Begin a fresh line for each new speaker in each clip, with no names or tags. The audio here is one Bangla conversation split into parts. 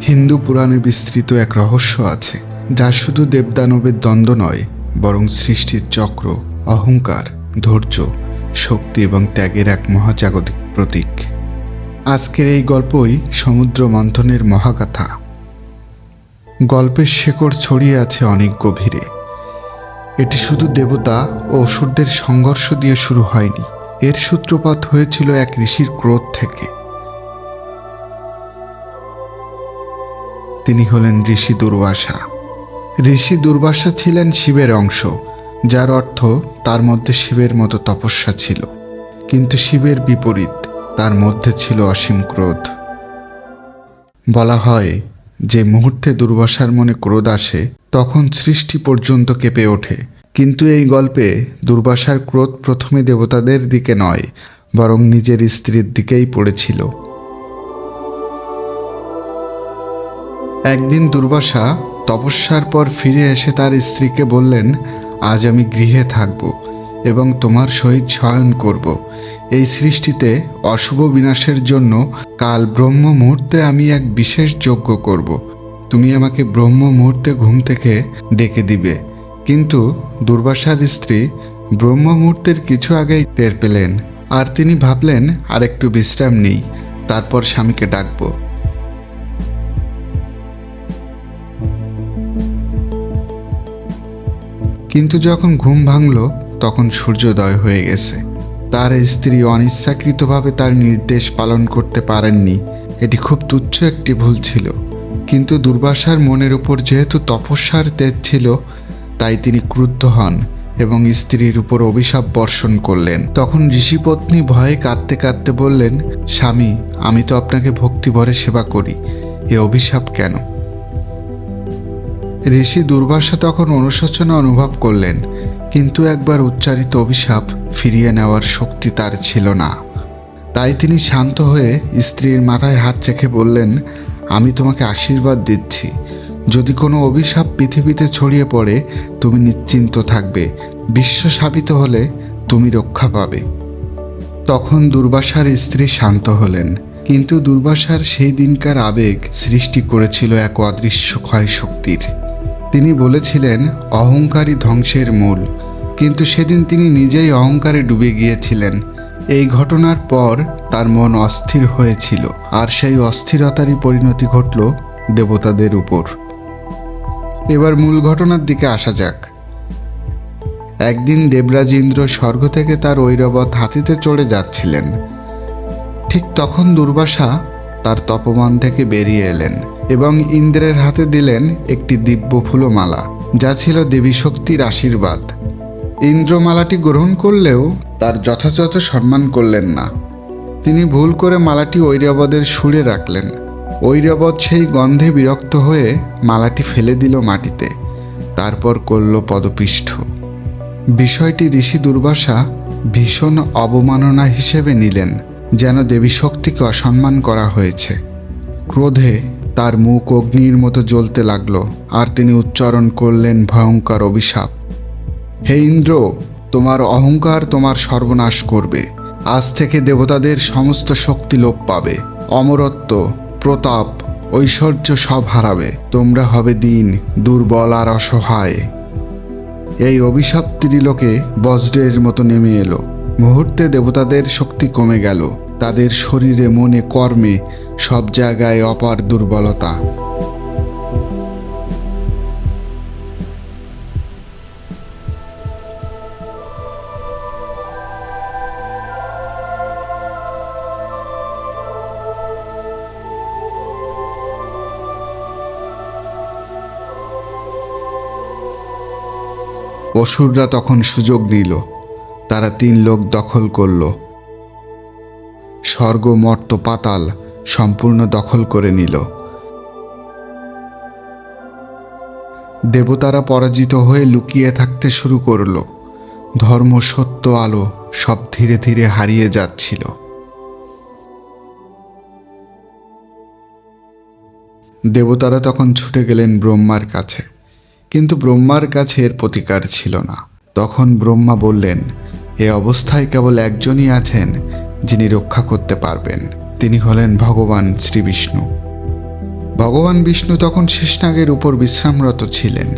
হিন্দু পুরাণে বিস্তৃত এক রহস্য আছে, যা শুধু দেবদানবের দ্বন্দ্ব নয়, বরং সৃষ্টির চক্র, অহংকার, ধৈর্য, শক্তি এবং ত্যাগের এক মহাজাগতিক প্রতীক। আজকের এই গল্পই সমুদ্র মন্থনের মহাগাথা। গল্পের শেকড় ছড়িয়ে আছে অনেক গভীরে। এটি শুধু দেবতা ও অসুরদের সংঘর্ষ দিয়ে শুরু হয়নি। এর সূত্রপাত হয়েছিল এক ঋষির ক্রোধ থেকে। তিনি হলেন ঋষি দুর্বাসা। ঋষি দুর্বাসা ছিলেন শিবের অংশ, যার অর্থ তার মধ্যে শিবের মতো তপস্যা ছিল। কিন্তু শিবের বিপরীত, তার মধ্যে ছিল অসীম ক্রোধ। বলা হয়, যে মুহূর্তে দুর্বাসার মনে ক্রোধ আসে, তখন সৃষ্টি পর্যন্ত কেঁপে ওঠে। কিন্তু এই গল্পে দুর্বাসার ক্রোধ প্রথমে দেবতাদের দিকে নয়, বরং নিজের স্ত্রীর দিকেই পড়েছিল। একদিন দুর্বাসা তপস্যার পর ফিরে এসে তার স্ত্রীকে বললেন, আজ আমি গৃহে থাকব এবং তোমার সহিত শয়ন করব। এই সৃষ্টিতে অশুভ বিনাশের জন্য কাল ব্রহ্ম মুহূর্তে আমি এক বিশেষ যজ্ঞ করব। তুমি আমাকে ব্রহ্ম মুহূর্তে ঘুম থেকে ডেকে দিবে। কিন্তু দুর্বাসার স্ত্রী ব্রহ্ম মুহূর্তের কিছু আগেই টের পেলেন, আর তিনি ভাবলেন আর একটু বিশ্রাম নেই, তারপর স্বামীকে ডাকব। কিন্তু যখন ঘুম ভাঙল, তখন সূর্যোদয় হয়ে গেছে। তার স্ত্রী অনিচ্ছাকৃতভাবে তার নির্দেশ পালন করতে পারেননি। এটি খুব তুচ্ছ একটি ভুল ছিল, কিন্তু দুর্বাসার মনের উপর যেহেতু তপস্যার তেজ ছিল, তাই তিনি ক্রুদ্ধ হন এবং স্ত্রীর উপর অভিশাপ বর্ষণ করলেন। তখন ঋষিপত্নী ভয়ে কাঁদতে কাঁদতে বললেন, স্বামী, আমি তো আপনাকে ভক্তিভরে সেবা করি, এ অভিশাপ কেন? ঋষি দুর্বাসা তখন অনুশোচনা অনুভব করলেন, কিন্তু একবার উচ্চারিত অভিশাপ ফিরিয়ে নেওয়ার শক্তি তার ছিল না। তাই তিনি শান্ত হয়ে স্ত্রীর মাথায় হাত রেখে বললেন, আমি তোমাকে আশীর্বাদ দিচ্ছি। যদি কোনো অভিশাপ পৃথিবীতে ছড়িয়ে পড়ে, তুমি নিশ্চিন্ত থাকবে। বিশ্ব শাপিত হলে তুমি রক্ষা পাবে। তখন দুর্বাসার স্ত্রী শান্ত হলেন, কিন্তু দুর্বাসার সেই দিনকার আবেগ সৃষ্টি করেছিল এক অদৃশ্য ক্ষয় শক্তির। তিনি বলেছিলেন, অহংকারই ধ্বংসের মূল, কিন্তু সেদিন তিনি নিজেই অহংকারে ডুবে গিয়েছিলেন। এই ঘটনার পর তার মন অস্থির হয়েছিল, আর সেই অস্থিরতারই পরিণতি ঘটল দেবতাদের উপর। এবার মূল ঘটনার দিকে আসা যাক। একদিন দেবরাজ ইন্দ্র স্বর্গ থেকে তার ঐরাবত হাতিতে চড়ে যাচ্ছিলেন। ঠিক তখন দুর্বাসা তার তপমান থেকে বেরিয়ে এলেন এবং ইন্দ্রের হাতে দিলেন একটি দিব্য ফুলমালা, যা ছিল দেবী শক্তির আশীর্বাদ। ইন্দ্র মালাটি গ্রহণ করলেও তার যথাযথ সম্মান করলেন না। তিনি ভুল করে মালাটি ঐরাবতের সুরে রাখলেন। ঐরাবত সেই গন্ধে বিরক্ত হয়ে মালাটি ফেলে দিল মাটিতে, তারপর করল পদপিষ্ঠ। বিষয়টি ঋষি দুর্বাসা ভীষণ অবমাননা হিসেবে নিলেন, যেন দেবী শক্তিকে অসম্মান করা হয়েছে। ক্রোধে তার মুখ অগ্নির মতো জ্বলতে লাগল, আর তিনি উচ্চারণ করলেন ভয়ঙ্কর অভিশাপ। হে ইন্দ্র, তোমার অহংকার তোমার সর্বনাশ করবে। আজ থেকে দেবতাদের সমস্ত শক্তি লোপ পাবে। অমরত্ব, প্রতাপ, ঐশ্বর্য সব হারাবে। তোমরা হবে দীন, দুর্বল আর অসহায়। এই অভিশাপ ত্রিলোকে বজ্রের মতো নেমে এলো। মুহূর্তে দেবতাদের শক্তি কমে গেল। তাদের শরীরে, মনে, কর্মে সব জায়গায় অপার দুর্বলতা। অসুররা তখন সুযোগ নিল। তারা 3 লোক দখল করল। স্বর্গ, মর্ত, পাতাল সম্পূর্ণ দখল করে নিল। দেবতারা পরাজিত হয়ে লুকিয়ে থাকতে শুরু করল। ধর্ম, সত্য, আলো সব ধীরে ধীরে হারিয়ে যাচ্ছিল। দেবতারা তখন ছুটে গেলেন ব্রহ্মার কাছে, কিন্তু ব্রহ্মার কাছে এর প্রতিকার ছিল না। তখন ব্রহ্মা বললেন, এ অবস্থায় কেবল একজনই আছেন যিনি রক্ষা করতে পারবেন। তিনি হলেন ভগবান শ্রীবিষ্ণু। ভগবান বিষ্ণু তখন শেষনাগের উপর বিশ্রামরত ছিলেন,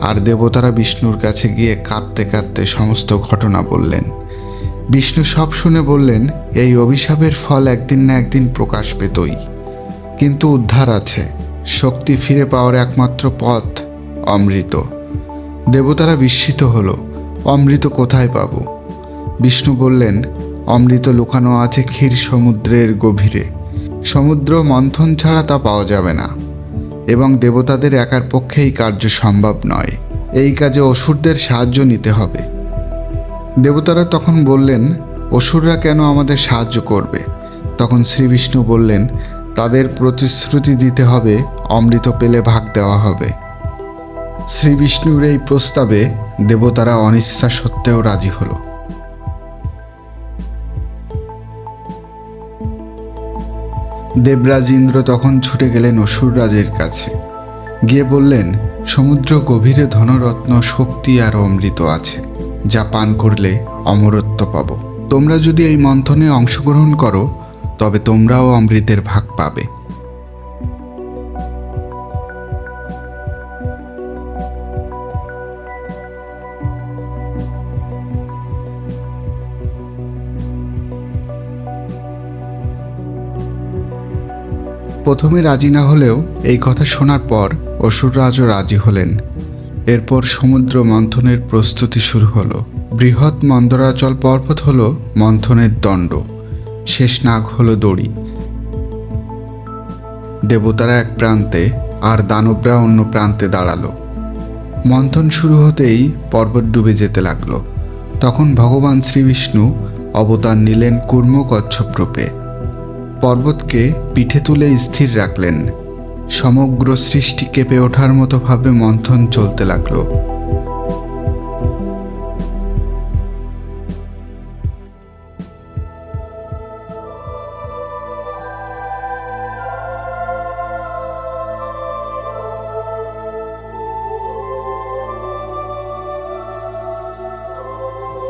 আর দেবতারা বিষ্ণুর কাছে গিয়ে কাঁদতে কাঁদতে সমস্ত ঘটনা বললেন। বিষ্ণু সব শুনে বললেন, এই অভিশাপের ফল একদিন না একদিন প্রকাশ পেতই, কিন্তু উদ্ধার আছে। শক্তি ফিরে পাওয়ার একমাত্র পথ অমৃত। দেবতারা বিস্মিত হলো, অমৃত কোথায় পাব? বিষ্ণু বললেন, অমৃত লুকানো আছে ক্ষীর সমুদ্রের গভীরে। সমুদ্র মন্থন ছাড়া তা পাওয়া যাবে না, এবং দেবতাদের একার পক্ষে এই কার্য সম্ভব নয়। এই কাজে অসুরদের সাহায্য নিতে হবে। দেবতারা তখন বললেন, অসুররা কেন আমাদের সাহায্য করবে? তখন শ্রী বিষ্ণু বললেন, তাদের প্রতিশ্রুতি দিতে হবে অমৃত পেলে ভাগ দেওয়া হবে। শ্রী বিষ্ণুর এই প্রস্তাবে দেবতারা অনিচ্ছা সত্ত্বেও রাজি হলো। দেবরাজ ইন্দ্র তখন ছুটে গেলেন অসুররাজের কাছে, গিয়ে বললেন, সমুদ্র গভীরে ধনরত্ন, শক্তি আর অমৃত আছে, যা পান করলে অমরত্ব পাব। তোমরা যদি এই মন্থনে অংশগ্রহণ করো তবে তোমরাও অমৃতের ভাগ পাবে। প্রথমে রাজি না হলেও এই কথা শোনার পর অসুররাজও রাজি হলেন। এরপর সমুদ্র মন্থনের প্রস্তুতি শুরু হলো। বৃহৎ মন্দরাচল পর্বত হলো মন্থনের দণ্ড, শেষনাগ হলো দড়ি। দেবতারা এক প্রান্তে আর দানবরা অন্য প্রান্তে দাঁড়ালো। মন্থন শুরু হতেই পর্বত ডুবে যেতে লাগলো। তখন ভগবান শ্রীবিষ্ণু অবতার নিলেন কুর্ম কচ্ছপ রূপে। পর্বতকে পিঠে তুলে স্থির রাখলেন। সমগ্র সৃষ্টি কেঁপে ওঠার মতো ভাবে মন্থন চলতে লাগলো।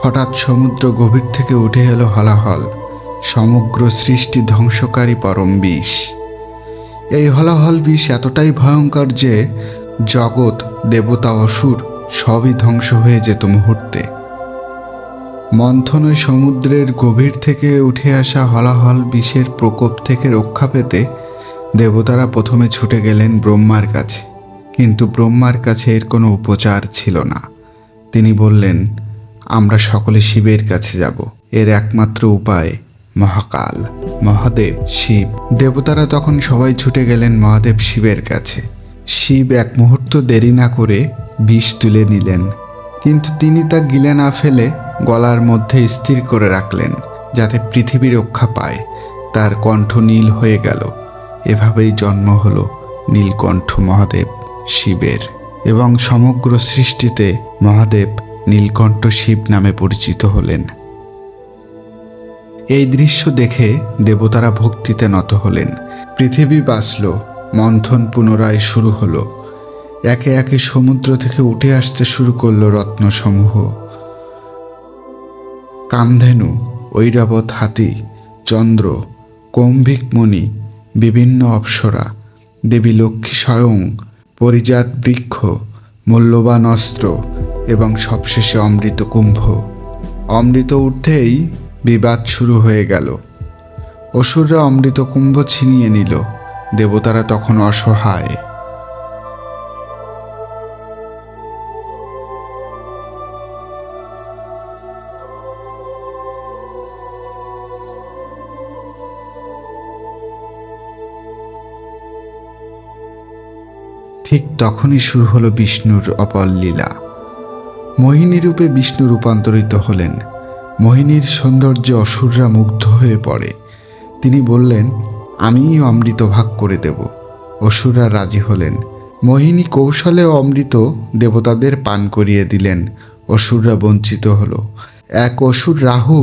হঠাৎ সমুদ্র গভীর থেকে উঠে এলো হলাহল, সমগ্র সৃষ্টি ধ্বংসকারী পরম বিষ। এই হলাহল বিষ এতটাই ভয়ঙ্কর যে জগৎ, দেবতা, অসুর সবই ধ্বংস হয়ে যেত মুহূর্তে। মন্থন ওই সমুদ্রের গভীর থেকে উঠে আসা হলাহল বিষের প্রকোপ থেকে রক্ষা পেতে দেবতারা প্রথমে ছুটে গেলেন ব্রহ্মার কাছে। কিন্তু ব্রহ্মার কাছে এর কোনো উপচার ছিল না। তিনি বললেন, আমরা সকলে শিবের কাছে যাব। এর একমাত্র উপায় মহাকাল, মহাদেব, শিব। দেবতারা তখন সবাই ছুটে গেলেন মহাদেব শিবের কাছে। শিব এক মুহূর্ত দেরি না করে বিষ তুলে নিলেন, কিন্তু তিনি তা গিলে না ফেলে গলার মধ্যে স্থির করে রাখলেন, যাতে পৃথিবী রক্ষা পায়। তার কণ্ঠ নীল হয়ে গেল। এভাবেই জন্ম হল নীলকণ্ঠ মহাদেব শিবের, এবং সমগ্র সৃষ্টিতে মহাদেব নীলকণ্ঠ শিব নামে পরিচিত হলেন। এই দৃশ্য দেখে দেবতারা ভক্তিতে নত হলেন। পৃথিবী বাঁচল, মন্থন পুনরায় শুরু হলো। একে একে সমুদ্র থেকে উঠে আসতে শুরু করলো রত্নসমূহ। কামধেনু, ঐরাবত হাতি, চন্দ্র, কৌম্ভিকমণি, বিভিন্ন অপ্সরা, দেবী লক্ষ্মী স্বয়ং, পরিজাত বৃক্ষ, মূল্যবান অস্ত্র এবং সবশেষে অমৃত কুম্ভ। অমৃত ঊর্ধ্বেই বিবাদ শুরু হয়ে গেল। অসুররা অমৃত কুম্ভ ছিনিয়ে নিল। দেবতারা তখন অসহায়। ঠিক তখনই শুরু হলো বিষ্ণুর অপর লীলা। মোহিনী রূপে বিষ্ণু রূপান্তরিত হলেন। মোহিনীর সৌন্দর্যে অসুররা মুগ্ধ হয়ে পড়ে। তিনি বললেন, আমিই অমৃত ভাগ করে দেব। অসুররা রাজি হলেন। মোহিনী কৌশলে অমৃত দেবতাদের পান করিয়ে দিলেন। অসুররা বঞ্চিত হলো। এক অসুর রাহু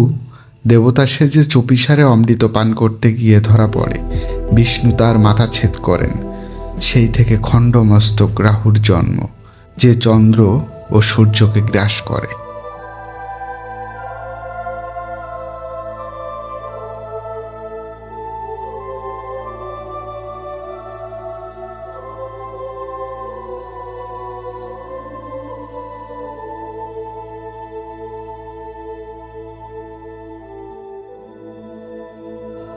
দেবতা সেজে চপিসারে অমৃত পান করতে গিয়ে ধরা পড়ে। বিষ্ণু তার মাথা ছেদ করেন। সেই থেকে খণ্ডমস্তক রাহুর জন্ম, যে চন্দ্র ও সূর্যকে গ্রাস করে।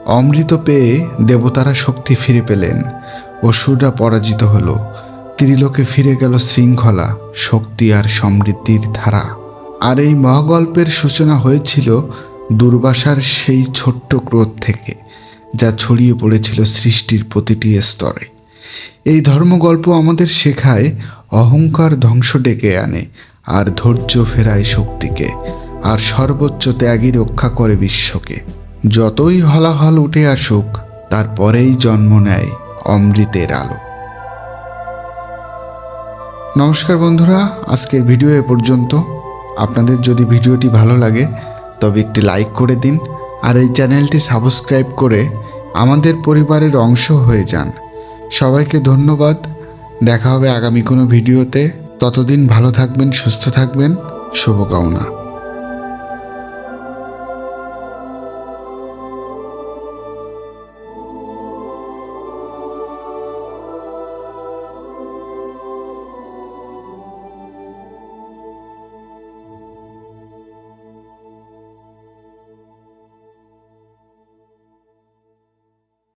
অমৃত পেয়ে দেবতারা শক্তি ফিরে পেলেন, অসুররা পরাজিত হলো, ত্রিলোকে ফিরে গেল শৃঙ্খলা, শক্তি আর সমৃদ্ধির ধারা। আর এই মহাগল্পের সূচনা হয়েছিল দুর্বাসার সেই ছোট্ট ক্রোধ থেকে, যা ছড়িয়ে পড়েছিল সৃষ্টির প্রতিটি স্তরে। এই ধর্মগল্প আমাদের শেখায় অহংকার ধ্বংস ডেকে আনে, আর ধৈর্য ফেরায় শক্তিকে, আর সর্বোচ্চ ত্যাগই রক্ষা করে বিশ্বকে। যতই হলাহল উঠে আসুক, তারপরেই জন্ম নেয় অমৃতের আলো। নমস্কার বন্ধুরা, আজকের ভিডিও এ পর্যন্ত। আপনাদের যদি ভিডিওটি ভালো লাগে তবে একটি লাইক করে দিন, আর এই চ্যানেলটি সাবস্ক্রাইব করে আমাদের পরিবারের অংশ হয়ে যান। সবাইকে ধন্যবাদ। দেখা হবে আগামী কোনো ভিডিওতে। ততদিন ভালো থাকবেন, সুস্থ থাকবেন। শুভকামনা।